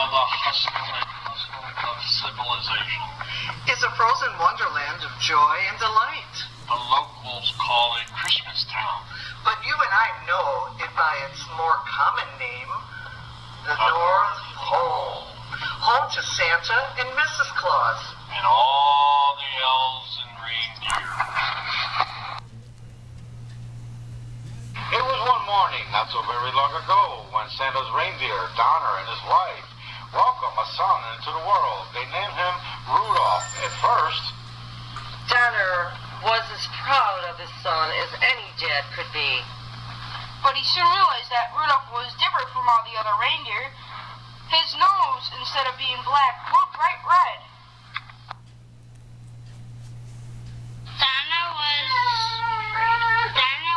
the hustle and bustle of civilization. It's a frozen wonderland of joy and delight. The locals call it Christmas Town. But you and I know it by its more common name, the North Pole. Home to Santa and Mrs. Claus. And all the elves and reindeer. It was one morning, not so very long ago, when Santa's reindeer, Donner, and his wife welcomed a son into the world. They named him Rudolph. At first, Donner was as proud of his son as any dad could be. But he soon realized that Rudolph was different from all the other reindeer. His nose, instead of being black, glowed bright red. Donna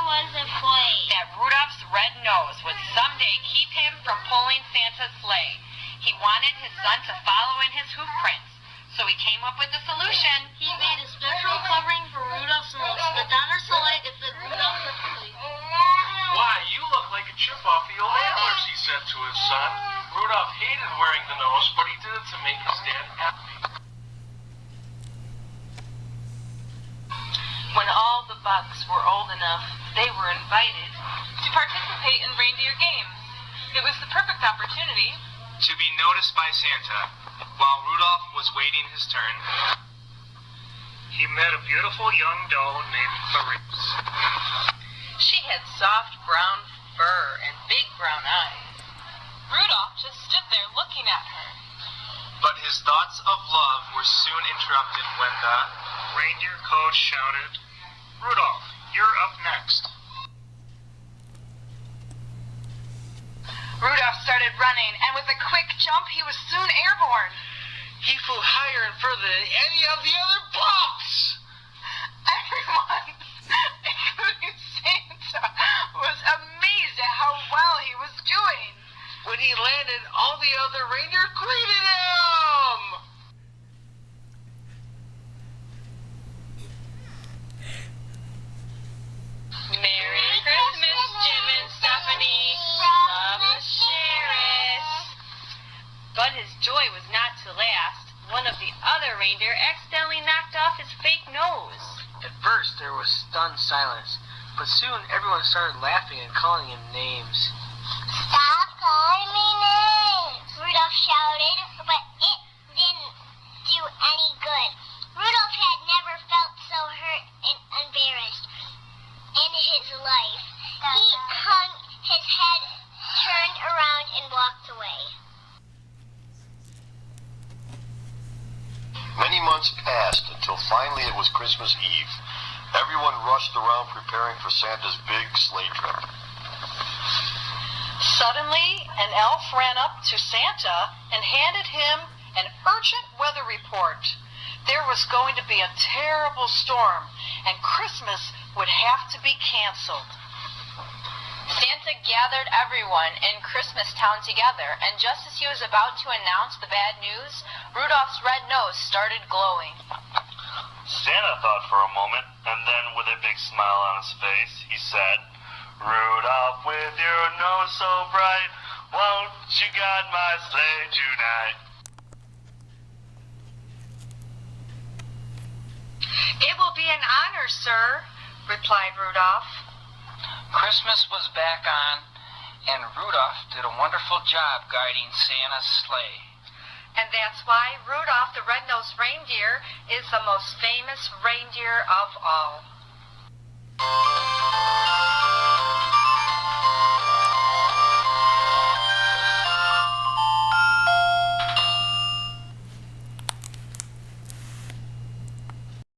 was afraid that Rudolph's red nose would someday keep him from pulling Santa's sleigh. He wanted his son to follow in his hoof prints, so he came up with a solution. He made a special covering for Rudolph's nose. The Donner sleigh is the Rudolph perfectly. Why, you look like a chip off the old antlers, he said to his son. Rudolph hated wearing the nose, but he did it to make his dad happy. When all the bucks were old enough, they were invited to participate in reindeer games. It was the perfect opportunity to be noticed by Santa. While Rudolph was waiting his turn, He met a beautiful young doe named Clarice. She had soft brown fur and big brown eyes. Rudolph just stood there looking at her. but his thoughts of love were soon interrupted when the Reindeer coach shouted, "Rudolph, you're up next." Rudolph started running, and with a quick jump, he was soon airborne. He flew higher and further than any of the other pups. Everyone, including Santa, was amazed at how well he was doing. When he landed, all the other reindeer greeted him. Merry Christmas, Jim and Stephanie, from the sheriff. But his joy was not to last. One of the other reindeer accidentally knocked off his fake nose. At first, there was stunned silence, but soon everyone started laughing and calling him names. Stop calling me names, Rudolph shouted, but it didn't do any good. Rudolph had never felt so hurt and embarrassed in his life. He hung his head, turned around, and walked away. Many months passed until finally it was Christmas Eve. Everyone rushed around preparing for Santa's big sleigh trip. Suddenly, an elf ran up to Santa and handed him an urgent weather report. There was going to be a terrible storm, and Christmas would have to be canceled. Santa gathered everyone in Christmas Town together, and just as he was about to announce the bad news, Rudolph's red nose started glowing. Santa thought for a moment, and then with a big smile on his face, he said, "Rudolph, with your nose so bright, won't you guide my sleigh tonight?" "It will be an honor, sir," replied Rudolph. Christmas was back on, and Rudolph did a wonderful job guiding Santa's sleigh. And that's why Rudolph the Red-Nosed Reindeer is the most famous reindeer of all.